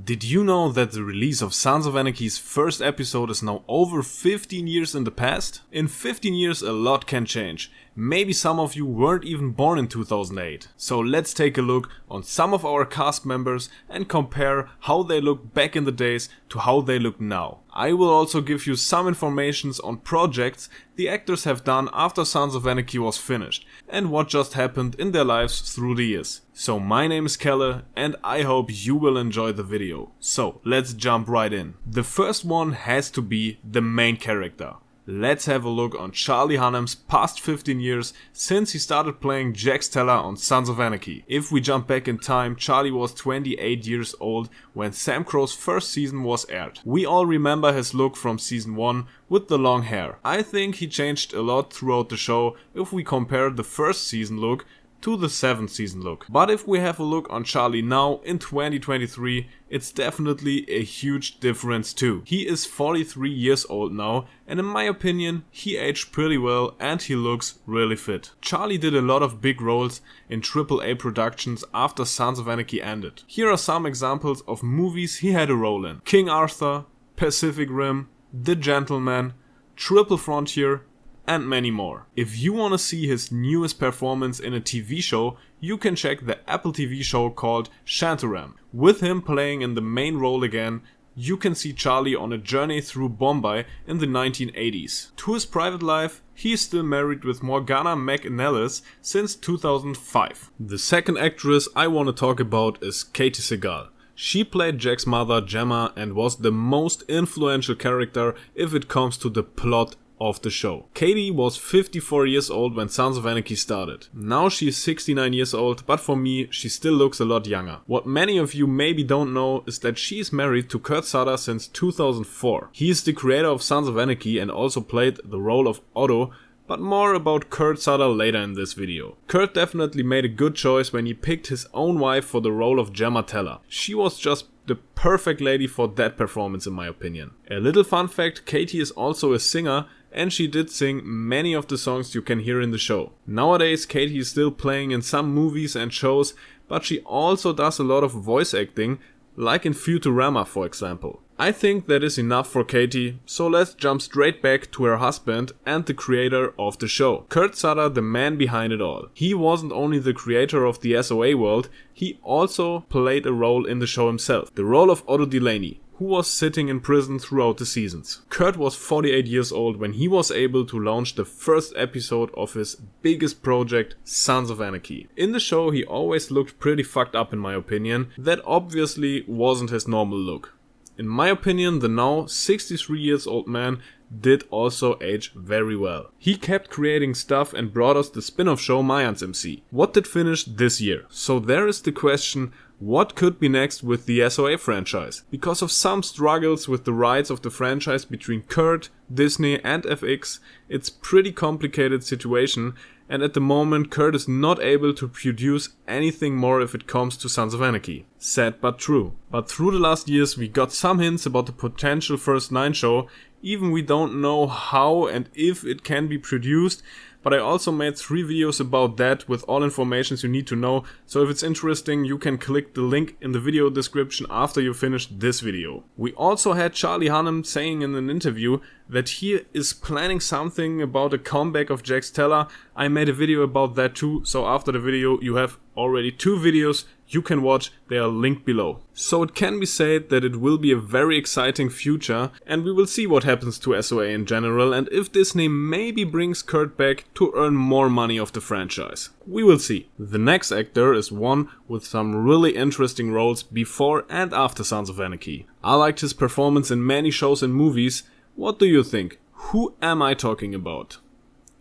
Did you know that the release of Sons of Anarchy's first episode is now over 15 years in the past? In 15 years a lot can change. Maybe some of you weren't even born in 2008. So let's take a look on some of our cast members and compare how they look back in the days to how they look now. I will also give you some informations on projects the actors have done after Sons of Anarchy was finished and what just happened in their lives through the years. So my name is Kelle and I hope you will enjoy the video. So let's jump right in. The first one has to be the main character. Let's have a look on Charlie Hunnam's past 15 years since he started playing Jax Teller on Sons of Anarchy. If we jump back in time, Charlie was 28 years old when Sam Crow's first season was aired. We all remember his look from season 1 with the long hair. I think he changed a lot throughout the show if we compare the first season look to the 7th season look. But if we have a look on Charlie now in 2023, it's definitely a huge difference too. He is 43 years old now and in my opinion he aged pretty well and he looks really fit. Charlie did a lot of big roles in AAA productions after Sons of Anarchy ended. Here are some examples of movies he had a role in: King Arthur, Pacific Rim, The Gentleman, Triple Frontier, and many more. If you want to see his newest performance in a TV show, you can check the Apple TV show called Shantaram. With him playing in the main role again, you can see Charlie on a journey through Bombay in the 1980s. To his private life, he is still married with Morgana McNellis since 2005. The second actress I want to talk about is Katey Sagal. She played Jack's mother Gemma and was the most influential character if it comes to the plot of the show. Katey was 54 years old when Sons of Anarchy started. Now she is 69 years old, but for me she still looks a lot younger. What many of you maybe don't know is that she is married to Kurt Sutter since 2004. He is the creator of Sons of Anarchy and also played the role of Otto, but more about Kurt Sutter later in this video. Kurt definitely made a good choice when he picked his own wife for the role of Gemma Teller. She was just the perfect lady for that performance in my opinion. A little fun fact, Katey is also a singer and she did sing many of the songs you can hear in the show. Nowadays Katey is still playing in some movies and shows, but she also does a lot of voice acting, like in Futurama for example. I think that is enough for Katey, so let's jump straight back to her husband and the creator of the show. Kurt Sutter, the man behind it all. He wasn't only the creator of the SOA world, he also played a role in the show himself. The role of Otto Delaney, who was sitting in prison throughout the seasons. Kurt was 48 years old when he was able to launch the first episode of his biggest project, Sons of Anarchy. In the show he always looked pretty fucked up in my opinion. That obviously wasn't his normal look. In my opinion, the now 63 years old man did also age very well. He kept creating stuff and brought us the spin-off show Mayans MC. What did finish this year? So there is the question, what could be next with the SOA franchise? Because of some struggles with the rights of the franchise between Kurt, Disney and FX, it's pretty complicated situation and at the moment Kurt is not able to produce anything more if it comes to Sons of Anarchy. Sad but true. But through the last years we got some hints about the potential first 9 show, even we don't know how and if it can be produced, but I also made 3 videos about that with all informations you need to know, so if it's interesting you can click the link in the video description after you finish this video. We also had Charlie Hunnam saying in an interview that he is planning something about a comeback of Jax Teller. I made a video about that too, so after the video you have already 2 videos you can watch, they are linked below. So it can be said that it will be a very exciting future and we will see what happens to SOA in general and if Disney maybe brings Kurt back to earn more money off the franchise. We will see. The next actor is one with some really interesting roles before and after Sons of Anarchy. I liked his performance in many shows and movies. What do you think? Who am I talking about?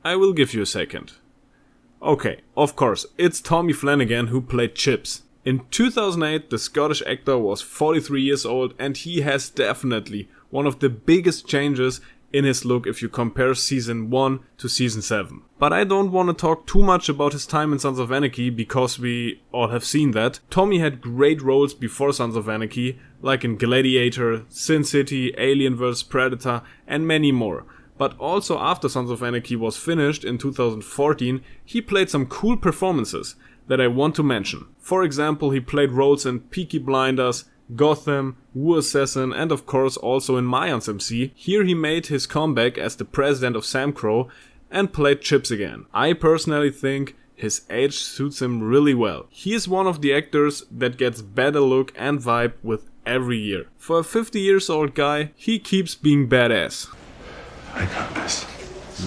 I will give you a second. Okay, of course, it's Tommy Flanagan who played Chibs. In 2008, the Scottish actor was 43 years old and he has definitely one of the biggest changes in his look if you compare season 1 to season 7. But I don't want to talk too much about his time in Sons of Anarchy because we all have seen that. Tommy had great roles before Sons of Anarchy, like in Gladiator, Sin City, Alien vs Predator and many more. But also after Sons of Anarchy was finished in 2014, he played some cool performances that I want to mention. For example, he played roles in Peaky Blinders, Gotham, Wu Assassin, and of course also in Mayans MC. Here he made his comeback as the president of Sam Crow and played Chibs again. I personally think his age suits him really well. He is one of the actors that gets better look and vibe with every year. For a 50 years old guy, he keeps being badass. I got this.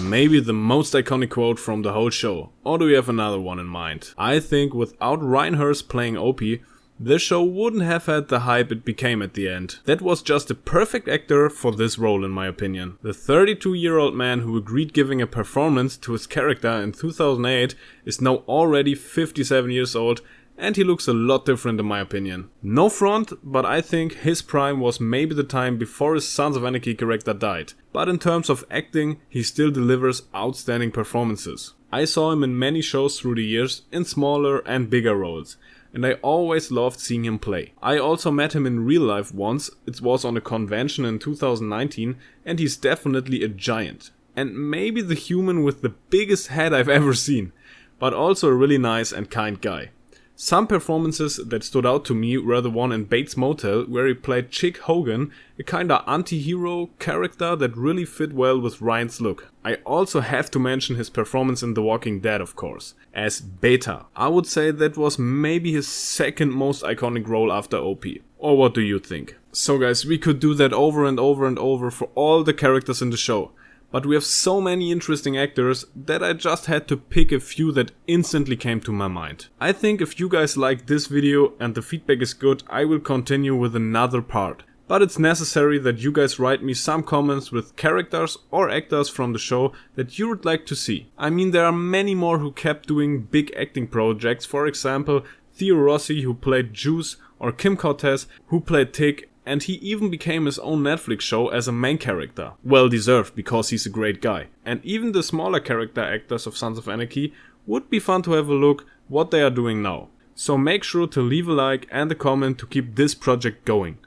Maybe the most iconic quote from the whole show. Or do we have another one in mind? I think without Ryan Hurst playing Opie, this show wouldn't have had the hype it became at the end. That was just a perfect actor for this role in my opinion. The 32-year-old man who agreed giving a performance to his character in 2008 is now already 57 years old, and he looks a lot different in my opinion. No front, but I think his prime was maybe the time before his Sons of Anarchy character died. But in terms of acting, he still delivers outstanding performances. I saw him in many shows through the years, in smaller and bigger roles, and I always loved seeing him play. I also met him in real life once, it was on a convention in 2019, and he's definitely a giant. And maybe the human with the biggest head I've ever seen, but also a really nice and kind guy. Some performances that stood out to me were the one in Bates Motel, where he played Chick Hogan, a kinda anti-hero character that really fit well with Ryan's look. I also have to mention his performance in The Walking Dead, of course, as Beta. I would say that was maybe his second most iconic role after Opie. Or what do you think? So guys, we could do that over and over and over for all the characters in the show. But we have so many interesting actors that I just had to pick a few that instantly came to my mind. I think if you guys like this video and the feedback is good, I will continue with another part. But it's necessary that you guys write me some comments with characters or actors from the show that you would like to see. I mean, there are many more who kept doing big acting projects, for example Theo Rossi who played Juice, or Kim Cortez who played Tick, and he even became his own Netflix show as a main character. Well deserved, because he's a great guy. And even the smaller character actors of Sons of Anarchy would be fun to have a look what they are doing now. So make sure to leave a like and a comment to keep this project going.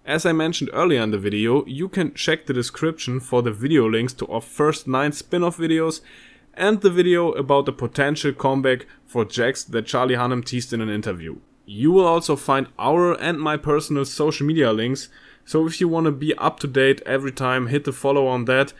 As I mentioned earlier in the video, you can check the description for the video links to our first 9 spin-off videos and the video about the potential comeback for Jax that Charlie Hunnam teased in an interview. You will also find our and my personal social media links, so if you want to be up to date every time, hit the follow on that,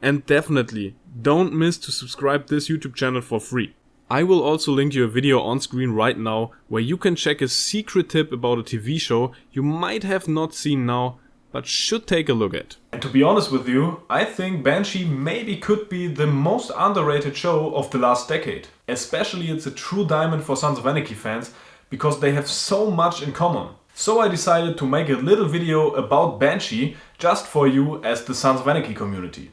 and definitely don't miss to subscribe this YouTube channel for free. I will also link you a video on screen right now where you can check a secret tip about a TV show you might have not seen now, but should take a look at. And to be honest with you, I think Banshee maybe could be the most underrated show of the last decade. Especially it's a true diamond for Sons of Anarchy fans, because they have so much in common. So I decided to make a little video about Banshee just for you as the Sons of Anarchy community.